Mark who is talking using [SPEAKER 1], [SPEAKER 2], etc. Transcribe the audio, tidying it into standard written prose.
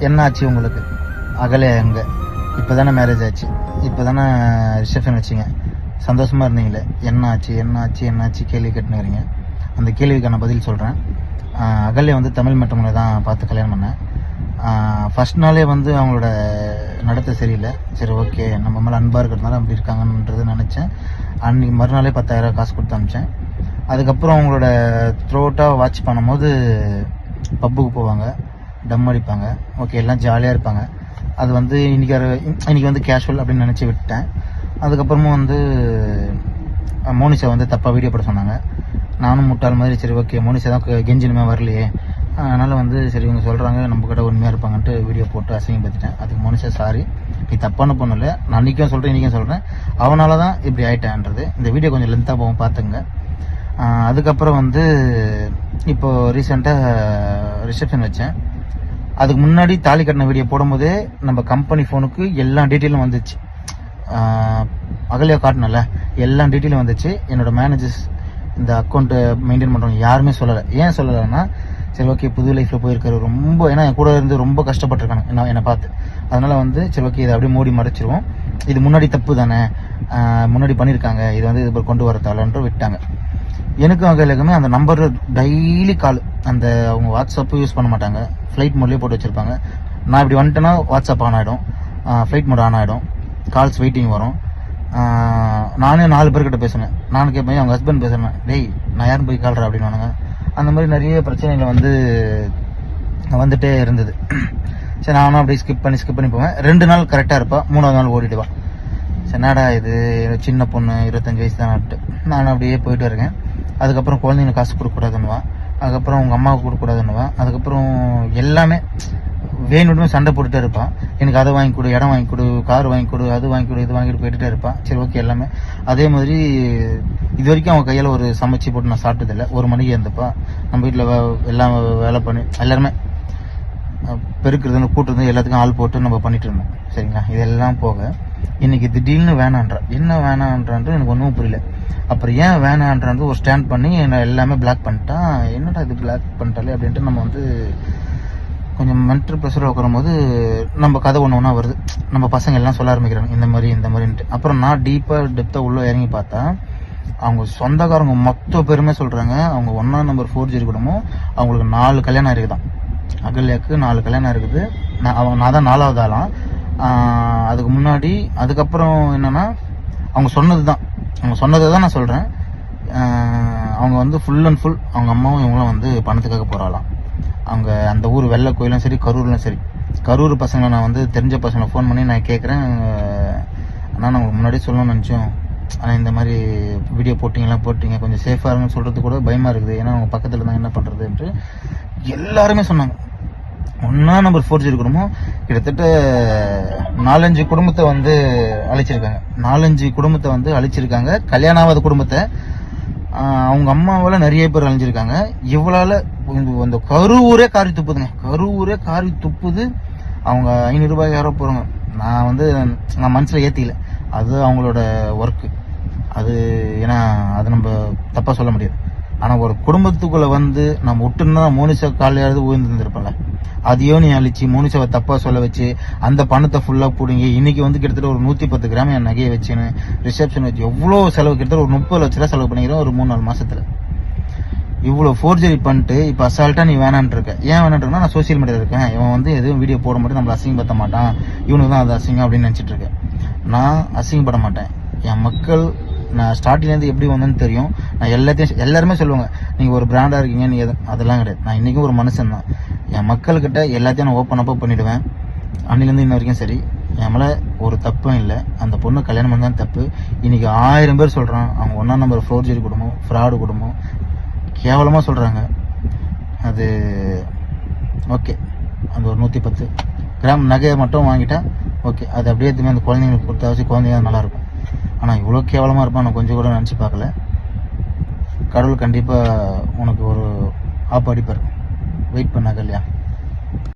[SPEAKER 1] என்ன ஆச்சு உங்களுக்கு? அகலையா எங்க? இப்போ தானே மேரேஜ் ஆச்சு, இப்போ தானே ரிசப்ஷன் வச்சிங்க, சந்தோஷமாக இருந்தீங்களே, என்ன ஆச்சு என்ன ஆச்சு என்ன ஆச்சு கேள்வி கேட்டுனுறீங்க. அந்த கேள்விக்கான பதில் சொல்கிறேன். அகல்யா வந்து தமிழ் மட்டுமே தான் பார்த்து கல்யாணம் பண்ணேன். ஃபஸ்ட் நாளே வந்து அவங்களோட நடத்தை சரியில்லை. சரி ஓகே, நம்ம மேலே அன்பாக இருக்கிறதுனால அப்படி இருக்காங்கன்றது நினச்சேன். அன்றைக்கி மறுநாளே 10,000 காசு கொடுத்து அனுப்பிச்சேன். அதுக்கப்புறம் அவங்களோட த்ரோட்டாக வாட்ச் பண்ணும்போது பப்புக்கு போவாங்க, டம் அடிப்பாங்க, ஓகே எல்லாம் ஜாலியாக இருப்பாங்க. அது வந்து இன்றைக்கி வந்து கேஷுவல் அப்படின்னு நினச்சி விட்டேன். அதுக்கப்புறமும் வந்து மோனிஷா வந்து தப்பாக வீடியோ போட சொன்னாங்க. நானும் முட்டாள் மாதிரி சரி ஓகே மோனிஷா தான் கெஞ்சினுமே வரலையே, அதனால் வந்து சரி இவங்க சொல்கிறாங்க நம்ம கிட்ட உண்மையாக இருப்பாங்கன்ட்டு வீடியோ போட்டு அசிங்கப்படுத்திட்டேன். அதுக்கு மோனிஷா சாரி, நீ தப்பான பொண்ணு இல்லை, நான் அன்றைக்கும் சொல்கிறேன் இன்றைக்கும் சொல்கிறேன், அவனால தான் இப்படி ஆகிட்டேன்றது. இந்த வீடியோ கொஞ்சம் லென்த்தாக போகும் பார்த்துங்க. அதுக்கப்புறம் வந்து இப்போது ரீசெண்டாக ரிசப்ஷன் வச்சேன். அதுக்கு முன்னாடி தாலி கட்டின வீடியோ போடும்போதே நம்ம கம்பெனி ஃபோனுக்கு எல்லா டீட்டெயிலும் வந்துச்சு. அகல்யா காட்டினல எல்லா டீட்டெயிலும் வந்துச்சு. என்னோடய மேனேஜர்ஸ் இந்த அக்கௌண்ட்டை மெயின்டைன் பண்ணுறவங்க யாருமே சொல்லலை. ஏன் சொல்லலைன்னா சரி ஓகே புது லைஃப்பில் போயிருக்காரு ரொம்ப, ஏன்னா என் கூட இருந்து ரொம்ப கஷ்டப்பட்டுருக்காங்க என்னை பார்த்து. அதனால் வந்து சரி ஓகே இதை அப்படியே மூடி மறைச்சிருவோம், இது முன்னாடி தப்பு தானே, முன்னாடி பண்ணியிருக்காங்க, இது வந்து இது கொண்டு வரத்தாலன்ட்டு விட்டாங்க. எனக்கும் அகல்யாக்குமே அந்த நம்பர் டெய்லி கால், அந்த அவங்க வாட்ஸ்அப்பு யூஸ் பண்ண மாட்டாங்க, ஃப்ளைட் மோட்லேயே போட்டு வச்சுருப்பாங்க. நான் இப்படி வந்துட்டேன்னா வாட்ஸ்அப் ஆன் ஆகிடும், ஃப்ளைட் மோட் ஆன் ஆகிடும், கால்ஸ் வெயிட்டிங் வரும். நானே 4 பேர்கிட்ட பேசுனேன். நானும் கேட்பேன் அவங்க ஹஸ்பண்ட் பேசுகிறேன், டேய் நான் யாரும் போய் கால்றா அப்படின்னு. அந்த மாதிரி நிறைய பிரச்சனைகள் வந்துட்டே இருந்தது. சரி நானும் அப்படியே ஸ்கிப் பண்ணி போவேன். 2 நாள் கரெக்டாக இருப்பாள், 3ஆவது நாள் ஓடிடுவான். சரி என்னடா இது சின்ன பொண்ணு 25 வயசு தானே, நானும் அப்படியே போயிட்டு இருக்கேன். அதுக்கப்புறம் குழந்தைங்க காசு கொடுக்கக்கூடாதுன்னுவான், அதுக்கப்புறம் உங்கள் அம்மாவுக்கு கொடுக்கக்கூடாதுன்னுவான், அதுக்கப்புறம் எல்லாமே வேணும்னு சண்டை போட்டுகிட்டே இருப்பான். எனக்கு அதை வாங்கி கொடு, இடம் வாங்கி கொடு, கார் வாங்கி கொடு, அது வாங்கி கொடு, இது வாங்கிட்டு போயிட்டே இருப்பான். சரி ஓகே எல்லாமே. அதே மாதிரி இது வரைக்கும் அவன் கையில் ஒரு சமைச்சு போட்டு நான் சாப்பிட்டதில்லை. 1 மணிக்கு இருந்தப்பான். நம்ம வீட்டில் எல்லாம் வேலை பண்ணி எல்லாருமே பெருக்கிறது கூட்டுறது எல்லாத்துக்கும் ஆள் போட்டு நம்ம பண்ணிட்டு இருந்தோம். சரிங்களா, இதெல்லாம் போக இன்னைக்கு திடீர்னு வேணான்றான். என்ன வேணான்றான்ட்டு எனக்கு ஒன்றும் புரியல. அப்புறம் ஏன் வேணான்றது ஒரு ஸ்டாண்ட் பண்ணி என்னை எல்லாமே பிளாக் பண்ணிட்டான். என்னடா இது பிளாக் பண்ணிட்டாலே அப்படின்ட்டு நம்ம வந்து கொஞ்சம் மென்டல் ப்ரெஷராக உட்காரும்போது நம்ம கதை ஒன்று வருது. நம்ம பசங்க எல்லாம் சொல்ல ஆரம்பிக்கிறாங்க இந்த மாதிரின்ட்டு. அப்புறம் நான் டெப்த்தாக உள்ளே இறங்கி பார்த்தா அவங்க சொந்தக்காரங்க மொத்த பேருமே சொல்கிறாங்க அவங்க 1ஆம் நம்பர் 4G குடும்பம், அவங்களுக்கு 4 கல்யாணம் இருக்குதான். அகல்யாவுக்கு 4 கல்யாணம் இருக்குது. நான் தான் 4ஆவது ஆளாம். அதுக்கு முன்னாடி அதுக்கப்புறம் என்னென்னா அவங்க சொன்னதை தான் நான் சொல்கிறேன். அவங்க வந்து ஃபுல் அண்ட் ஃபுல் அவங்க அம்மாவும் இவங்களும் வந்து பணத்துக்காக போகிறாளாம். அவங்க அந்த ஊர் வெள்ளை கோயிலும் சரி கரூர்லாம் சரி, கரூர் பசங்களை நான் வந்து தெரிஞ்ச பசங்களை ஃபோன் பண்ணி நான் கேட்குறேன், ஆனால் நான் உங்களுக்கு முன்னாடியே சொல்லணும்னு நினச்சோம், ஆனால் இந்த மாதிரி வீடியோ போட்டிங்க கொஞ்சம் சேஃபாக இருங்கன்னு சொல்கிறது கூட பயமாக இருக்குது, ஏன்னா அவங்க பக்கத்தில் தான் என்ன பண்ணுறதுன்ட்டு எல்லாருமே சொன்னாங்க. 1ஆம் நம்பர் 4G குடும்பம் கிட்டத்தட்ட 4-5 குடும்பத்தை வந்து அழிச்சிருக்காங்க. 4-5 குடும்பத்தை வந்து அழிச்சிருக்காங்க. கல்யாணம் ஆகாத குடும்பத்தை அவங்க அம்மாவால் நிறைய பேர் அழிஞ்சிருக்காங்க. இவளால் அந்த கரூரே காரி துப்புது. அவங்க 500 ரூபாய் யாரோ போகிறாங்க. நான் மனசில் ஏற்றிக்கல, அது அவங்களோட ஒர்க்கு. அது ஏன்னா அது நம்ம தப்பாக சொல்ல முடியாது. ஆனால் ஒரு குடும்பத்துக்குள்ளே வந்து நம்ம விட்டுன்னா மோனிஷா காலையாவது உயர்ந்துருந்துருப்பல, அதையோ நீ அழிச்சு மோனிஷாவை தப்பாக சொல்ல வச்சு அந்த பணத்தை ஃபுல்லாக பிடிங்கி இன்னைக்கு வந்து கிட்டத்தட்ட ஒரு 110 கிராம் என் நகையை வச்சுன்னு ரிசப்ஷன் வச்சு எவ்வளோ செலவு, கிட்டத்தட்ட ஒரு 30 லட்ச ரூபா செலவு பண்ணிக்கிறேன் ஒரு 3-4 மாசத்துல. இவ்வளோ 4G பண்ணிட்டு இப்போ அசால்ட்டாக நீ வேணான்ட்டு இருக்க. ஏன் வேணான்றா நான் சோசியல் மீடியாவில் இருக்கேன், இவன் வந்து எதுவும் வீடியோ போட மாட்டேன், நம்மளை அசிங்கப்படுத்த மாட்டான், இவனுக்கு தான் அது அசிங்கம் அப்படின்னு நினச்சிட்டு இருக்கேன். நான் அசிங்கப்பட மாட்டேன். என் மக்கள் நான் ஸ்டார்டிங்லேருந்து எப்படி வந்தேன்னு தெரியும். நான் எல்லாருமே சொல்லுவாங்க நீங்கள் ஒரு பிராண்டாக இருக்கீங்க, நீ அதெல்லாம் கிடையாது. நான் இன்றைக்கும் ஒரு மனுஷன் தான். என் மக்கள்கிட்ட எல்லாத்தையும் நான் ஓப்பன் அப்பாக பண்ணிவிடுவேன். அன்னிலேருந்து இன்ன வரைக்கும் சரி, என் மேலே ஒரு தப்பும் இல்லை. அந்த பொண்ணு கல்யாணம் பண்ணதான் தப்பு. இன்றைக்கி 1000 பேர் சொல்கிறான் அவங்க 1ஆம் நம்பர் 4G குடும்பம், ஃப்ராடு குடும்பம், கேவலமாக சொல்கிறாங்க. அது ஓகே, அந்த ஒரு 110 கிராம் நகையை மட்டும் வாங்கிட்டா ஓகே, அது அப்படியே எதுவுமே அந்த குழந்தைங்களுக்கு கொடுத்தாச்சு, குழந்தைங்க நல்லாயிருக்கும். ஆனால் இவ்வளோ கேவலமாக இருப்பான் நான் கொஞ்சம் கூட நினச்சி பார்க்கல. கடவுள் கண்டிப்பாக உனக்கு ஒரு ஆப்பு அடிப்பார். வெயிட் பண்ணாங்க இல்லையா?